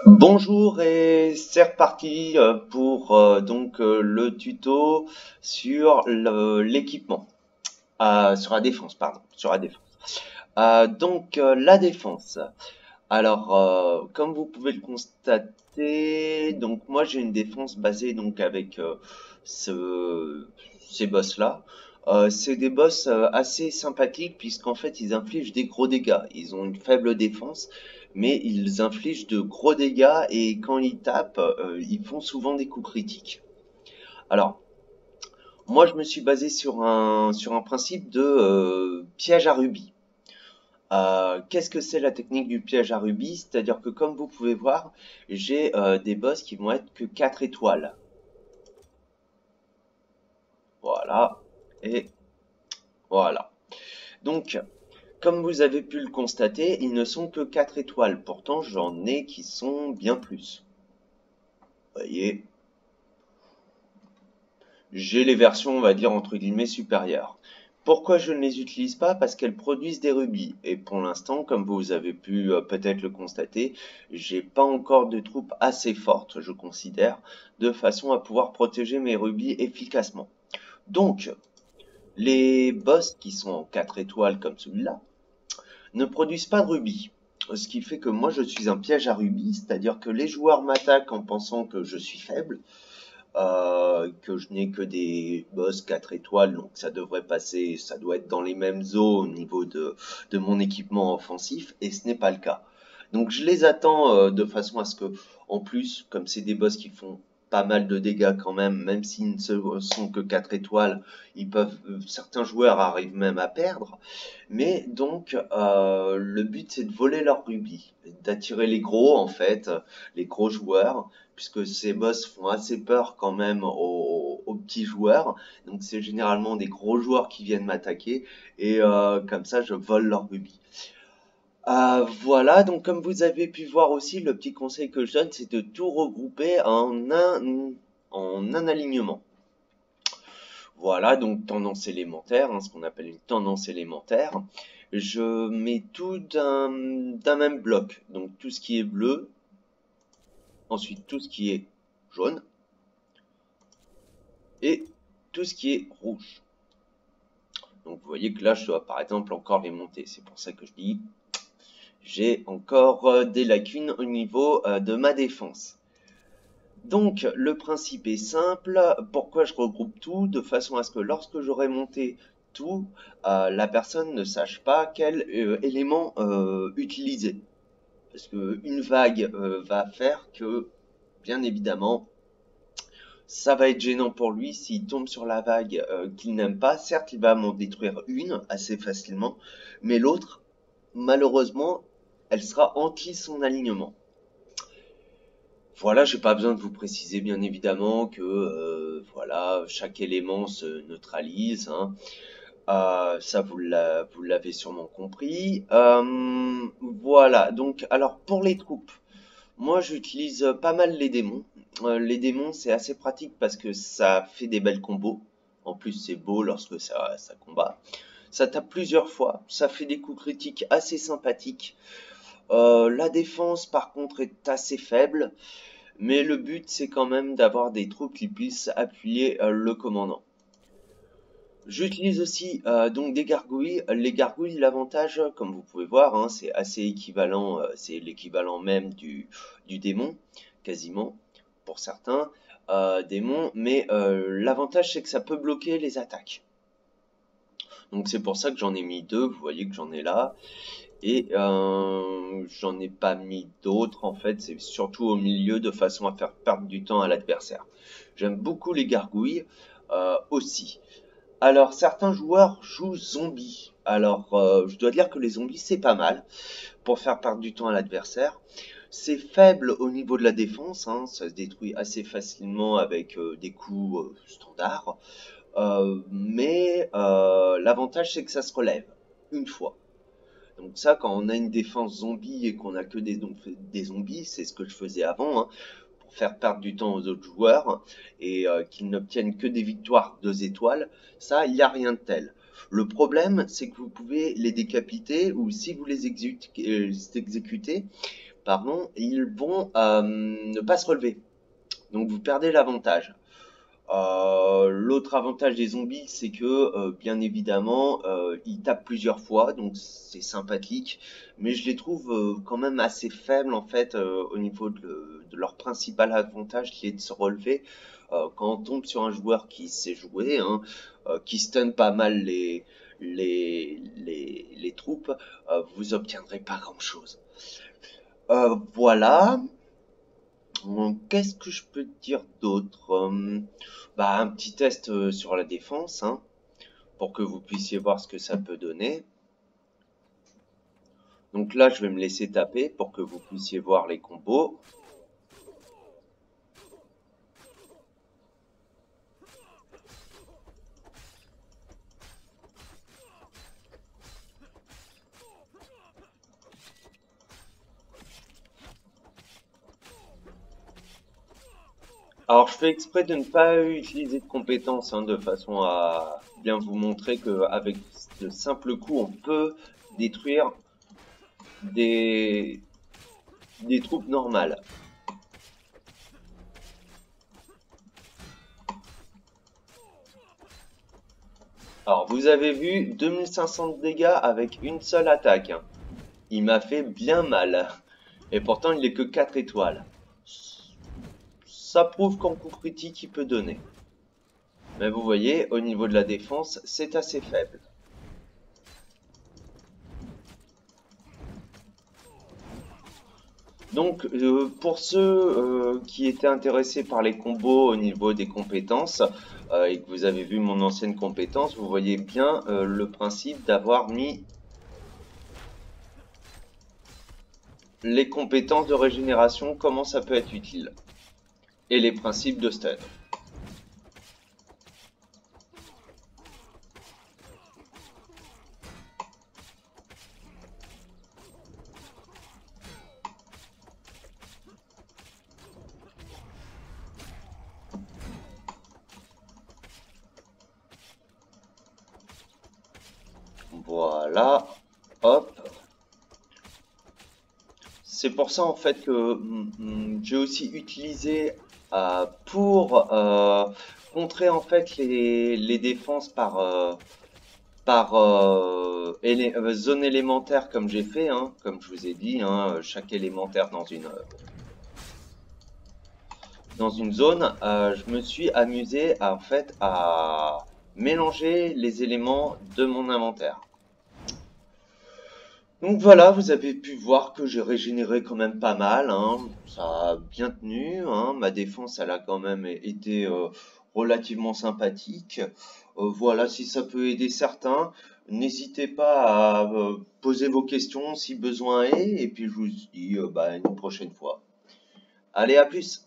Bonjour et c'est reparti pour le tuto sur l'équipement, sur la défense, pardon, sur la défense. La défense. Alors, comme vous pouvez le constater, donc moi j'ai une défense basée donc avec ces boss-là. C'est des boss assez sympathiques puisqu'en fait ils infligent des gros dégâts. Ils ont une faible défense, mais ils infligent de gros dégâts et quand ils tapent, ils font souvent des coups critiques. Alors, moi je me suis basé sur un principe de piège à rubis. Qu'est-ce que c'est la technique du piège à rubis? C'est-à-dire que comme vous pouvez voir, j'ai des boss qui vont être que 4 étoiles. Voilà. Et voilà. Donc, comme vous avez pu le constater, ils ne sont que 4 étoiles. Pourtant, j'en ai qui sont bien plus. Vous voyez, j'ai les versions, on va dire, entre guillemets, supérieures. Pourquoi je ne les utilise pas? Parce qu'elles produisent des rubis. Et pour l'instant, comme vous avez pu peut-être le constater, j'ai pas encore de troupes assez fortes, je considère, de façon à pouvoir protéger mes rubis efficacement. Donc, les boss qui sont en 4 étoiles comme celui-là ne produisent pas de rubis. Ce qui fait que moi je suis un piège à rubis, c'est-à-dire que les joueurs m'attaquent en pensant que je suis faible, que je n'ai que des boss 4 étoiles, donc ça devrait passer, ça doit être dans les mêmes eaux au niveau de mon équipement offensif, et ce n'est pas le cas. Donc je les attends de façon à ce que, en plus, comme c'est des boss qui font pas mal de dégâts quand même, même s'ils ne sont que 4 étoiles, ils peuvent, certains joueurs arrivent même à perdre. Mais donc, le but c'est de voler leurs rubis, d'attirer les gros en fait, les gros joueurs, puisque ces boss font assez peur quand même aux petits joueurs. Donc c'est généralement des gros joueurs qui viennent m'attaquer et comme ça je vole leurs rubis. Voilà, donc comme vous avez pu voir aussi, le petit conseil que je donne, c'est de tout regrouper en un alignement. Voilà, donc tendance élémentaire, hein, ce qu'on appelle une tendance élémentaire. Je mets tout d'un même bloc. Donc tout ce qui est bleu, ensuite tout ce qui est jaune et tout ce qui est rouge. Donc vous voyez que là, je dois par exemple encore les monter. C'est pour ça que je dis, j'ai encore des lacunes au niveau de ma défense. Donc le principe est simple, pourquoi je regroupe tout? De façon à ce que lorsque j'aurai monté tout, la personne ne sache pas quel élément utiliser. Parce que une vague va faire que, bien évidemment, ça va être gênant pour lui s'il tombe sur la vague qu'il n'aime pas. Certes, il va m'en détruire une assez facilement, mais l'autre, malheureusement, elle sera anti son alignement. Voilà, j'ai pas besoin de vous préciser bien évidemment que voilà, chaque élément se neutralise, hein. Ça vous l'avez sûrement compris. Voilà, donc alors pour les troupes, moi j'utilise pas mal les démons. Les démons c'est assez pratique parce que ça fait des belles combos. En plus c'est beau lorsque ça combat. Ça tape plusieurs fois, ça fait des coups critiques assez sympathiques. La défense par contre est assez faible. Mais le but, c'est quand même d'avoir des troupes qui puissent appuyer le commandant. J'utilise aussi donc des gargouilles. Les gargouilles, l'avantage, comme vous pouvez voir, hein, c'est assez équivalent, c'est l'équivalent même du démon, quasiment, pour certains démons. Mais l'avantage, c'est que ça peut bloquer les attaques. Donc c'est pour ça que j'en ai mis deux, vous voyez que j'en ai là. Et j'en ai pas mis d'autres en fait, c'est surtout au milieu de façon à faire perdre du temps à l'adversaire. J'aime beaucoup les gargouilles aussi. Alors certains joueurs jouent zombies. Alors je dois dire que les zombies c'est pas mal pour faire perdre du temps à l'adversaire. C'est faible au niveau de la défense, hein, ça se détruit assez facilement avec des coups standards. Mais l'avantage c'est que ça se relève une fois. Donc ça, quand on a une défense zombie et qu'on a que des zombies, c'est ce que je faisais avant, hein, pour faire perdre du temps aux autres joueurs et qu'ils n'obtiennent que des victoires 2 étoiles, ça, il n'y a rien de tel. Le problème, c'est que vous pouvez les décapiter ou si vous les exécutez, pardon, ils vont ne pas se relever. Donc vous perdez l'avantage. L'autre avantage des zombies, c'est que bien évidemment, ils tapent plusieurs fois, donc c'est sympathique, mais je les trouve quand même assez faibles en fait au niveau de leur principal avantage qui est de se relever. Quand on tombe sur un joueur qui sait jouer, hein, qui stun pas mal les troupes, vous obtiendrez pas grand-chose. Voilà. Qu'est-ce que je peux te dire d'autre? Bah, un petit test sur la défense, hein, pour que vous puissiez voir ce que ça peut donner. Donc là, je vais me laisser taper pour que vous puissiez voir les combos. Alors, je fais exprès de ne pas utiliser de compétences, hein, de façon à bien vous montrer qu'avec de simples coups, on peut détruire des, des troupes normales. Alors, vous avez vu 2500 de dégâts avec une seule attaque, hein. Il m'a fait bien mal. Et pourtant, il n'est que 4 étoiles. Ça prouve qu'en coup critique, il peut donner. Mais vous voyez, au niveau de la défense, c'est assez faible. Donc, pour ceux qui étaient intéressés par les combos au niveau des compétences, et que vous avez vu mon ancienne compétence, vous voyez bien le principe d'avoir mis les compétences de régénération, comment ça peut être utile. Et les principes de stun. Voilà, hop. C'est pour ça en fait que j'ai aussi utilisé pour contrer en fait les défenses par zone élémentaire comme j'ai fait, hein, comme je vous ai dit, hein, chaque élémentaire dans une zone. Je me suis amusé en fait à mélanger les éléments de mon inventaire. Donc voilà, vous avez pu voir que j'ai régénéré quand même pas mal, hein. Ça a bien tenu, hein. Ma défense, elle a quand même été relativement sympathique. Voilà, si ça peut aider certains, n'hésitez pas à poser vos questions si besoin est, et puis je vous dis bah, une prochaine fois. Allez, à plus!